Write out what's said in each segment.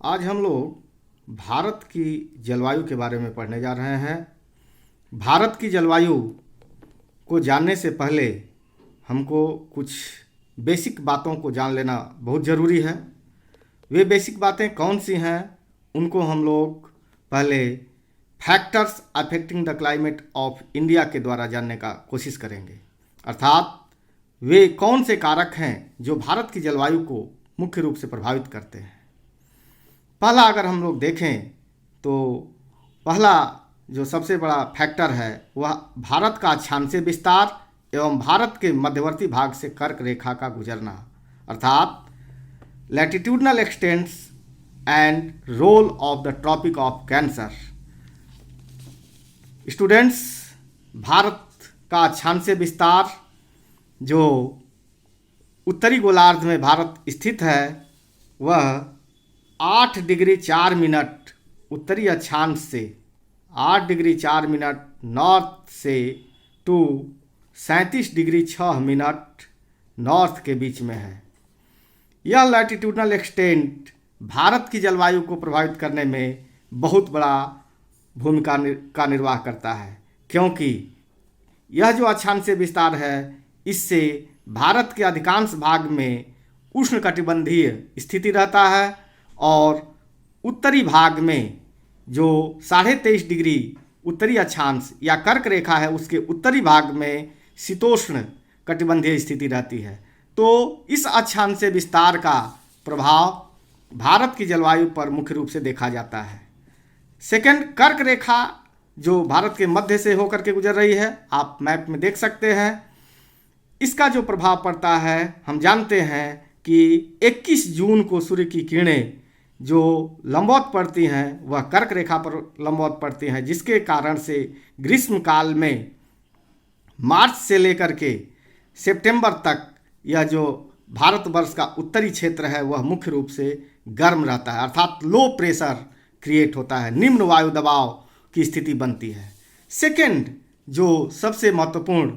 आज हम लोग भारत की जलवायु के बारे में पढ़ने जा रहे हैं। भारत की जलवायु को जानने से पहले हमको कुछ बेसिक बातों को जान लेना बहुत ज़रूरी है। वे बेसिक बातें कौन सी हैं, उनको हम लोग पहले factors affecting the climate of India के द्वारा जानने का कोशिश करेंगे। अर्थात वे कौन से कारक हैं जो भारत की जलवायु को मुख्य रूप से प्रभावित करते हैं। पहला अगर हम लोग देखें तो पहला जो सबसे बड़ा फैक्टर है वह भारत का अक्षांशीय विस्तार एवं भारत के मध्यवर्ती भाग से कर्क रेखा का गुजरना, अर्थात latitudinal extents and role of the Tropic of Cancer. Students, Bharat का अक्षांशीय विस्तार जो उत्तरी गोलार्ध में भारत स्थित है वह 8 डिग्री 4 मिनट उत्तरी अक्षांश से 8 डिग्री 4 मिनट नॉर्थ से टू 37 डिग्री 6 मिनट नॉर्थ के बीच में है। यह लैटिट्यूडनल एक्सटेंट भारत की जलवायु को प्रभावित करने में बहुत बड़ा भूमिका का निर्वाह करता है, क्योंकि यह जो अक्षांशीय विस्तार है इससे भारत के अधिकांश भाग में उष्णकटिबंधीय स्थिति रहता है और उत्तरी भाग में जो 23.5 डिग्री उत्तरी अक्षांश या कर्क रेखा है उसके उत्तरी भाग में शीतोष्ण कटिबंधीय स्थिति रहती है। तो इस अक्षांशीय विस्तार का प्रभाव भारत की जलवायु पर मुख्य रूप से देखा जाता है। सेकंड, कर्क रेखा जो भारत के मध्य से होकर के गुजर रही है, आप मैप में देख सकते हैं। इसका जो प्रभाव पड़ता है हम जानते हैं कि 21 जून को सूर्य की किरणें जो लंबवत पड़ती हैं वह कर्क रेखा पर लंबवत पड़ती हैं, जिसके कारण से ग्रीष्म काल में मार्च से लेकर के सितंबर तक यह जो भारतवर्ष का उत्तरी क्षेत्र है वह मुख्य रूप से गर्म रहता है, अर्थात लो प्रेशर क्रिएट होता है, निम्न वायु दबाव की स्थिति बनती है। सेकंड जो सबसे महत्वपूर्ण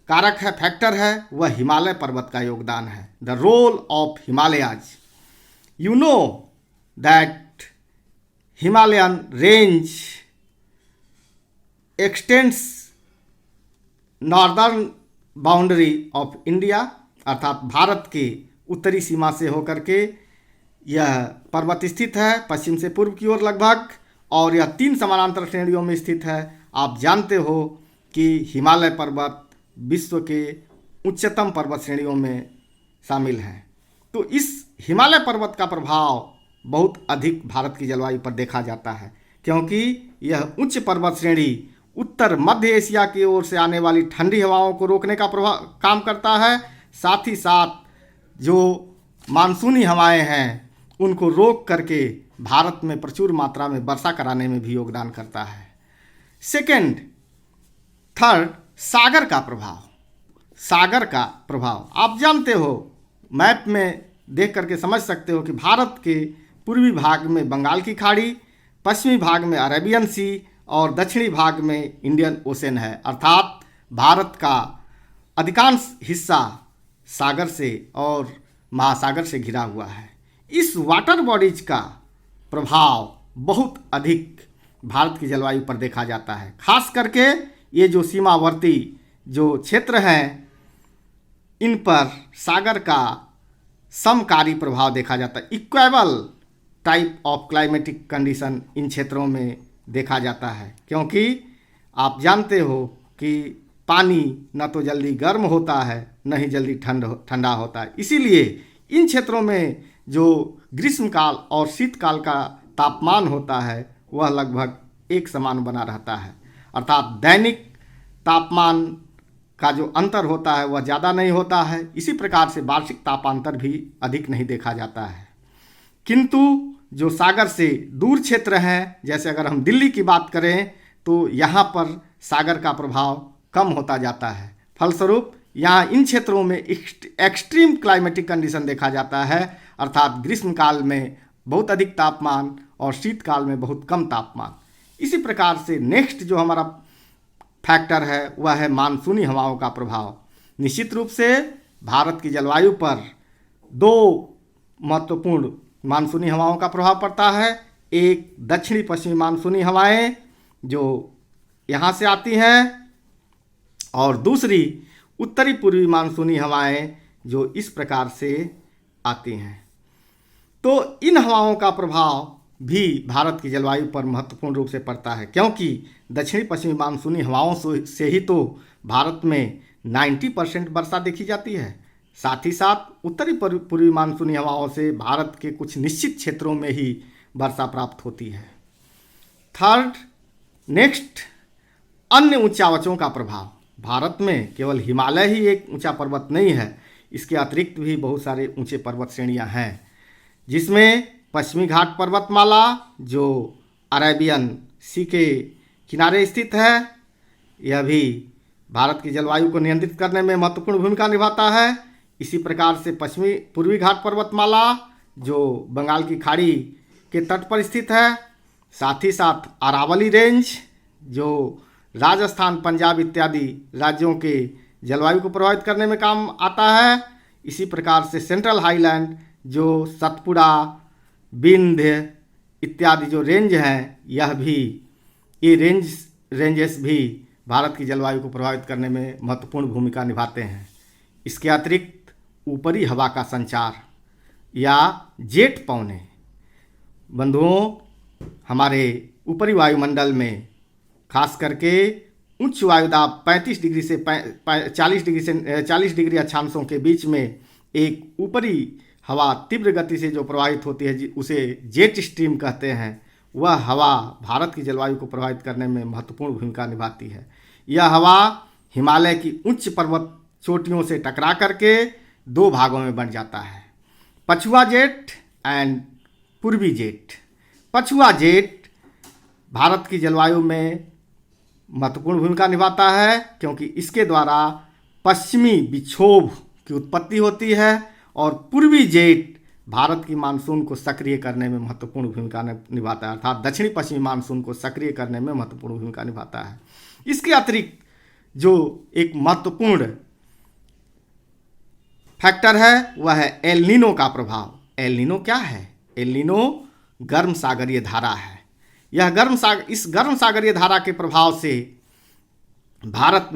कारक है, फैक्टर है, वह हिमालय पर्वत का योगदान है। The role of Himalayas. You know that Himalayan range extends northern boundary of India, अर्थात भारत के उत्तरी सीमा से होकर के यह पर्वत स्थित है पश्चिम से पूर्व की ओर लगभग, और यह 3 समानांतर श्रेणियों में स्थित है। आप जानते हो कि हिमालय पर्वत विश्व के उच्चतम पर्वत श्रेणियों में शामिल हैं। तो इस हिमालय पर्वत का प्रभाव बहुत अधिक भारत की जलवायु पर देखा जाता है, क्योंकि यह उच्च पर्वत श्रेणी उत्तर मध्य एशिया की ओर से आने वाली ठंडी हवाओं को रोकने का काम करता है। साथ ही साथ जो मानसूनी हवाएं हैं उनको रोक करके भारत में प्रचुर मात्रा में वर्षा कराने में भी योगदान करता है। सेकंड, थर्ड, सागर का प्रभाव। सागर का प्रभाव आप जानते हो, मैप में देख करके समझ सकते हो कि भारत के पूर्वी भाग में बंगाल की खाड़ी, पश्चिमी भाग में अरेबियन सी और दक्षिणी भाग में इंडियन ओशन है, अर्थात भारत का अधिकांश हिस्सा सागर से और महासागर से घिरा हुआ है। इस वाटर बॉडीज का प्रभाव बहुत अधिक भारत की जलवायु पर देखा जाता है। खास करके ये जो सीमावर्ती जो क्षेत्र हैं इन पर सागर का समकारी प्रभाव देखा जाता है। Equal type of climatic condition in क्षेत्रों में देखा जाता है, क्योंकि आप जानते हो कि पानी न तो जल्दी गर्म होता है न ही जल्दी ठंडा होता है। इसीलिए इन क्षेत्रों में जो ग्रीष्मकाल और शीतकाल का तापमान होता है वह लगभग एक समान बना रहता है, अर्थात दैनिक तापमान का जो अंतर होता है वह ज़्यादा नहीं होता है। इसी प्रकार से वार्षिक तापांतर भी अधिक नहीं देखा जाता है। किंतु जो सागर से दूर क्षेत्र हैं, जैसे अगर हम दिल्ली की बात करें तो यहाँ पर सागर का प्रभाव कम होता जाता है। फलस्वरूप यहाँ इन क्षेत्रों में एक्सट्रीम क्लाइमेटिक कंडीशन देखा जाता है, अर्थात ग्रीष्मकाल में बहुत अधिक तापमान और शीतकाल में बहुत कम तापमान। इसी प्रकार से नेक्स्ट जो हमारा फैक्टर है वह है मानसूनी हवाओं का प्रभाव। निश्चित रूप से भारत की जलवायु पर 2 महत्वपूर्ण मानसूनी हवाओं का प्रभाव पड़ता है। एक दक्षिणी पश्चिमी मानसूनी हवाएं जो यहाँ से आती हैं और दूसरी उत्तरी पूर्वी मानसूनी हवाएं जो इस प्रकार से आती हैं। तो इन हवाओं का प्रभाव भी भारत की जलवायु पर महत्वपूर्ण रूप से पड़ता है, क्योंकि दक्षिणी पश्चिमी मानसूनी हवाओं से ही तो भारत में 90% वर्षा देखी जाती है। साथ ही साथ उत्तरी पूर्वी मानसूनी हवाओं से भारत के कुछ निश्चित क्षेत्रों में ही वर्षा प्राप्त होती है। थर्ड, नेक्स्ट, अन्य ऊंचावचों का प्रभाव। भारत में केवल हिमालय ही एक ऊंचा पर्वत नहीं है, इसके अतिरिक्त भी बहुत सारे ऊंचे पर्वत श्रेणियां हैं, जिसमें पश्चिमी घाट पर्वतमाला जो अरेबियन सी के किनारे स्थित है, यह भी भारत की जलवायु को नियंत्रित करने में महत्वपूर्ण भूमिका निभाता है। इसी प्रकार से पश्चिमी पूर्वी घाट पर्वतमाला जो बंगाल की खाड़ी के तट पर स्थित है, साथ ही साथ अरावली रेंज जो राजस्थान, पंजाब इत्यादि राज्यों के जलवायु को प्रभावित करने में काम आता है। इसी प्रकार से सेंट्रल हाईलैंड जो सतपुड़ा, विंध्य इत्यादि जो रेंज हैं, यह भी ये रेंजेस भी भारत की जलवायु को प्रभावित करने में महत्वपूर्ण भूमिका निभाते हैं। इसके अतिरिक्त ऊपरी हवा का संचार या जेट पवने, बंधुओं, हमारे ऊपरी वायुमंडल में खास करके उच्च वायुदाब 35 डिग्री से 40 डिग्री अक्षांशों के बीच में एक ऊपरी हवा तीव्र गति से जो प्रवाहित होती है, उसे जेट स्ट्रीम कहते हैं। वह हवा भारत की जलवायु को प्रभावित करने में महत्वपूर्ण भूमिका निभाती है। यह हवा हिमालय की उच्च पर्वत चोटियों से टकरा करके दो भागों में बंट जाता है, पछुआ जेट एंड पूर्वी जेट। पछुआ जेट भारत की जलवायु में महत्वपूर्ण भूमिका निभाता है, क्योंकि इसके द्वारा पश्चिमी विक्षोभ की उत्पत्ति होती है और पूर्वी जेट भारत की मानसून को सक्रिय करने में महत्वपूर्ण भूमिका निभाता है, अर्थात दक्षिणी पश्चिमी मानसून को सक्रिय करने में महत्वपूर्ण भूमिका निभाता है। इसके अतिरिक्त जो एक महत्वपूर्ण फैक्टर है वह है एल नीनो का प्रभाव। एल नीनो क्या है? एल नीनो गर्म सागरीय धारा है। यह इस गर्म सागरीय धारा के प्रभाव से भारत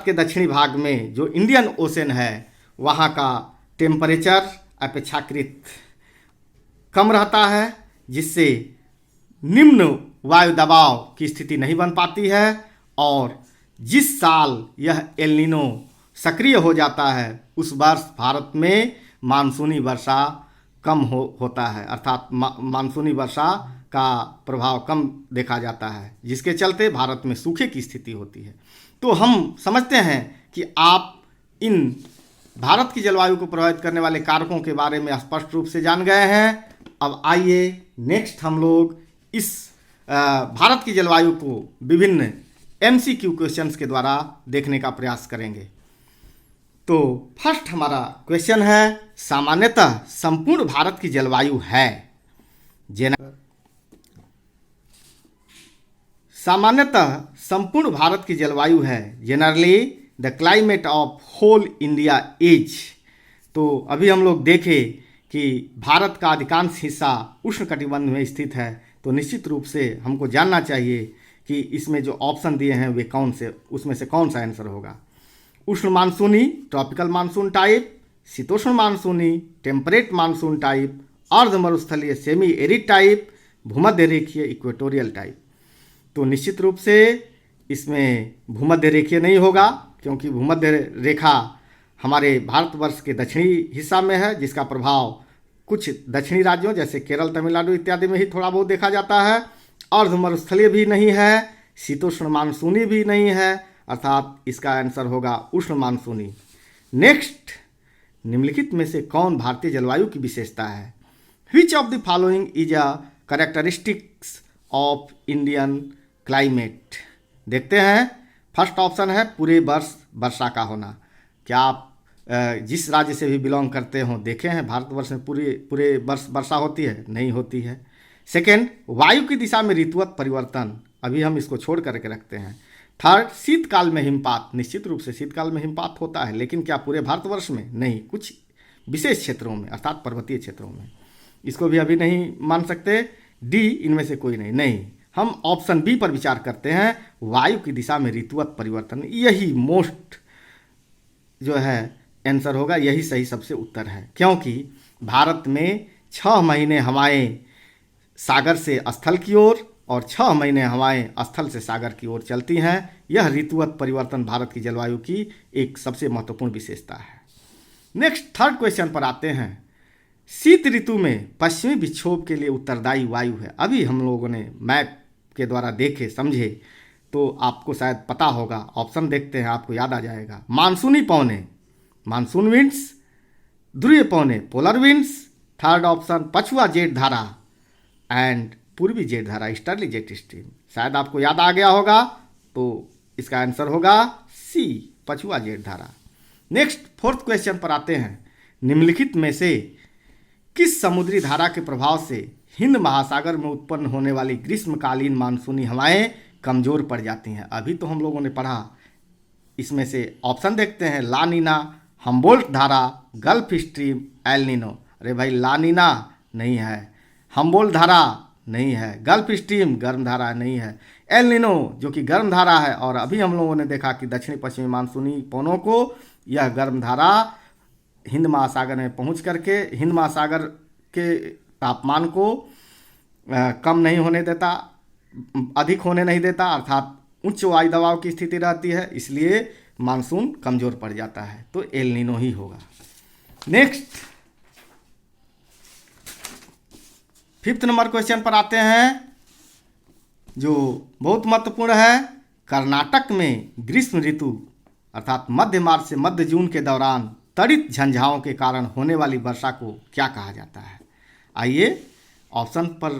के दक्षिणी भाग में जो इंडियन ओशन है, वहाँ का टेम्परेचर अपेक्षाकृत कम रहता है, जिससे निम्न वायु दबाव की स्थिति नहीं बन पाती है। और जिस साल यह एल नीनो सक्रिय हो जाता है, उस वर्ष भारत में मानसूनी वर्षा कम होता है, अर्थात मानसूनी वर्षा का प्रभाव कम देखा जाता है, जिसके चलते भारत में सूखे की स्थिति होती है। तो हम समझते हैं कि आप इन भारत की जलवायु को प्रभावित करने वाले कारकों के बारे में स्पष्ट रूप से जान गए हैं। अब आइए नेक्स्ट हम लोग इस भारत की जलवायु को विभिन्न MCQ क्वेश्चंस के द्वारा देखने का प्रयास करेंगे। तो फर्स्ट हमारा क्वेश्चन है, सामान्यतः संपूर्ण भारत की जलवायु है generally the climate of whole India is. तो अभी हम लोग देखें कि भारत का अधिकांश हिस्सा उष्णकटिबंध में स्थित है, तो निश्चित रूप से हमको जानना चाहिए कि इसमें जो ऑप्शन दिए हैं वे कौन से, उसमें से कौन सा आंसर होगा। उष्ण मानसूनी ट्रॉपिकल मानसून टाइप, शीतोष्ण मानसूनी टेम्परेट मानसून टाइप, अर्ध मरुस्थलीय सेमी एरिड टाइप, भूमध्य रेखीय इक्वेटोरियल टाइप। तो निश्चित रूप से इसमें भूमध्य रेखीय नहीं होगा, क्योंकि भूमध्य रेखा हमारे भारतवर्ष के दक्षिणी हिस्सा में है, जिसका प्रभाव कुछ दक्षिणी राज्यों जैसे केरल, तमिलनाडु इत्यादि में ही थोड़ा बहुत देखा जाता है। अर्ध मरुस्थलीय भी नहीं है, शीतोष्ण मानसूनी भी नहीं है, अर्थात इसका आंसर होगा उष्ण मानसूनी। नेक्स्ट, निम्नलिखित में से कौन भारतीय जलवायु की विशेषता है? Which of the following is a characteristics of Indian climate? देखते हैं। फर्स्ट ऑप्शन है पूरे वर्ष वर्षा का होना। क्या आप जिस राज्य से भी बिलोंग करते हो देखे हैं भारतवर्ष में पूरे वर्ष वर्षा होती है? नहीं होती है। सेकेंड, वायु की दिशा में ऋतुवत परिवर्तन, अभी हम इसको छोड़ करके रखते हैं। थर्ड, शीतकाल में हिमपात, निश्चित रूप से शीतकाल में हिमपात होता है, लेकिन क्या पूरे भारतवर्ष में? नहीं, कुछ विशेष क्षेत्रों में, अर्थात पर्वतीय क्षेत्रों में। इसको भी अभी नहीं मान सकते। डी, इनमें से कोई नहीं। नहीं, हम ऑप्शन बी पर विचार करते हैं, वायु की दिशा में ऋतुवत परिवर्तन। यही मोस्ट जो है आंसर होगा, यही सही सबसे उत्तर है, क्योंकि भारत में 6 महीने हवाएं सागर से स्थल की ओर और 6 महीने हवाएं स्थल से सागर की ओर चलती हैं। यह ऋतुवत परिवर्तन भारत की जलवायु की एक सबसे महत्वपूर्ण विशेषता है। नेक्स्ट, थर्ड क्वेश्चन पर आते हैं। शीत ऋतु में पश्चिमी विक्षोभ के लिए उत्तरदायी वायु है। अभी हम लोगों ने मैप के द्वारा देखे समझे तो आपको शायद पता होगा। ऑप्शन देखते हैं, आपको याद आ जाएगा। मानसूनी पवने, मानसून विंड्स, ध्रुवीय पवने, पोलर विंड्स। थर्ड ऑप्शन, पछुआ जेट धारा एंड पूर्वी जेट धारा, ईस्टर्ली जेट स्ट्रीम। शायद आपको याद आ गया होगा, तो इसका आंसर होगा सी, पछुआ जेट धारा। नेक्स्ट, फोर्थ क्वेश्चन पर आते हैं। निम्नलिखित में से किस समुद्री धारा के प्रभाव से हिंद महासागर में उत्पन्न होने वाली ग्रीष्मकालीन मानसूनी हवाएं कमजोर पड़ जाती हैं? अभी तो हम लोगों ने पढ़ा, इसमें से ऑप्शन देखते हैं। ला नीना, हम्बोल्ट धारा, गल्फ स्ट्रीम, एल नीनो। अरे भाई, ला नीना नहीं है, हम्बोल्ट धारा नहीं है, गल्फ स्ट्रीम गर्म धारा नहीं है, एल नीनो जो कि गर्म धारा है। और अभी हम लोगों ने देखा कि दक्षिणी पश्चिमी मानसूनी पवनों को यह गर्म धारा हिंद महासागर में पहुंच करके हिंद महासागर के तापमान को कम नहीं होने देता, अधिक होने नहीं देता, अर्थात उच्च वायु दबाव की स्थिति रहती है, इसलिए मानसून कमज़ोर पड़ जाता है। तो एल नीनो ही होगा। नेक्स्ट, फिफ्थ नंबर क्वेश्चन पर आते हैं, जो बहुत महत्वपूर्ण है। कर्नाटक में ग्रीष्म ऋतु अर्थात मध्य मार्च से मध्य जून के दौरान त्वरित झंझाओं के कारण होने वाली वर्षा को क्या कहा जाता है? आइए ऑप्शन पर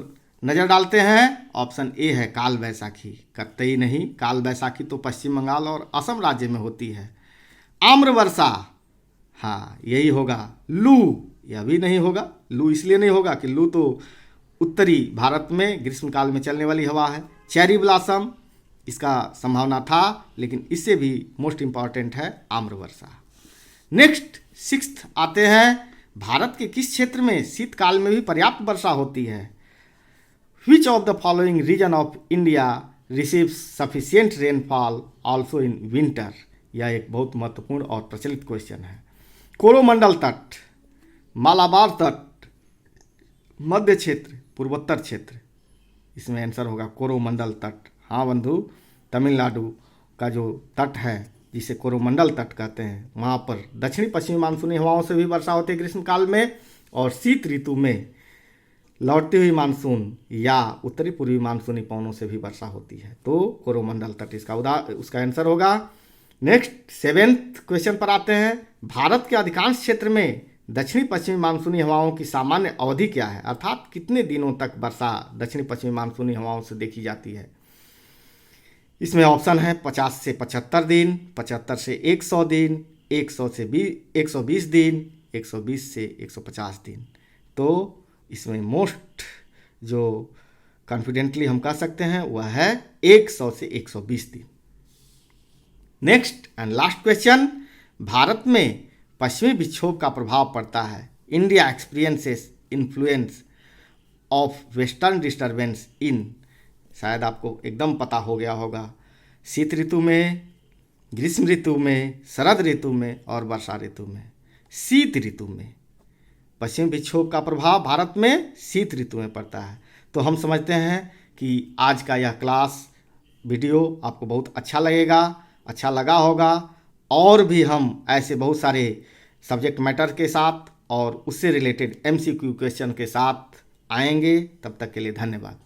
नज़र डालते हैं। ऑप्शन ए है काल बैसाखी। कतई नहीं, काल बैसाखी तो पश्चिम बंगाल और असम राज्य में होती है। आम्र वर्षा, हाँ यही होगा। लू, यह भी नहीं होगा। लू इसलिए नहीं होगा कि लू तो उत्तरी भारत में ग्रीष्मकाल में चलने वाली हवा है। चेरी ब्लॉसम, इसका संभावना था, लेकिन इससे भी मोस्ट इम्पॉर्टेंट है आम्र वर्षा। नेक्स्ट, सिक्स्थ आते हैं। भारत के किस क्षेत्र में शीतकाल में भी पर्याप्त वर्षा होती है? Which of the following region of India receives sufficient rainfall also in winter? यह एक बहुत महत्वपूर्ण और प्रचलित क्वेश्चन है। कोरोमंडल तट, मालाबार तट, मध्य क्षेत्र, पूर्वोत्तर क्षेत्र। इसमें आंसर होगा कोरोमंडल तट। हाँ बंधु, तमिलनाडु का जो तट है जिसे कोरोमंडल तट कहते हैं, वहाँ पर दक्षिणी पश्चिमी मानसूनी हवाओं से भी वर्षा होती है ग्रीष्मकाल में, और शीत ऋतु में लौटती हुई मानसून या उत्तरी पूर्वी मानसूनी पवनों से भी वर्षा होती है। तो कोरोमंडल तट उसका आंसर होगा। नेक्स्ट, सेवेंथ क्वेश्चन पर आते हैं। भारत के अधिकांश क्षेत्र में दक्षिणी पश्चिमी मानसूनी हवाओं की सामान्य अवधि क्या है? अर्थात कितने दिनों तक वर्षा दक्षिणी पश्चिमी मानसूनी हवाओं से देखी जाती है? इसमें ऑप्शन है 50 से 75 दिन, 75 से 100 दिन, 100 से 120 दिन, 120 से 150 दिन। तो इसमें मोस्ट जो कॉन्फिडेंटली हम कह सकते हैं वह है 100 से 120 दिन। Next and last question, Bharat में पश्चिमी विक्षोभ का प्रभाव पड़ता है। India experiences influence of western disturbance in, शायद आपको एकदम पता हो गया होगा, शीत ऋतु में, ग्रीष्म ऋतु में, शरद ऋतु में और वर्षा ऋतु में। शीत ऋतु में पश्चिमी विक्षोभ का प्रभाव भारत में शीत ऋतु में पड़ता है। तो हम समझते हैं कि आज का यह क्लास वीडियो आपको बहुत अच्छा लगा होगा, और भी हम ऐसे बहुत सारे सब्जेक्ट मैटर के साथ और उससे रिलेटेड MCQ क्वेश्चन के साथ आएंगे। तब तक के लिए धन्यवाद।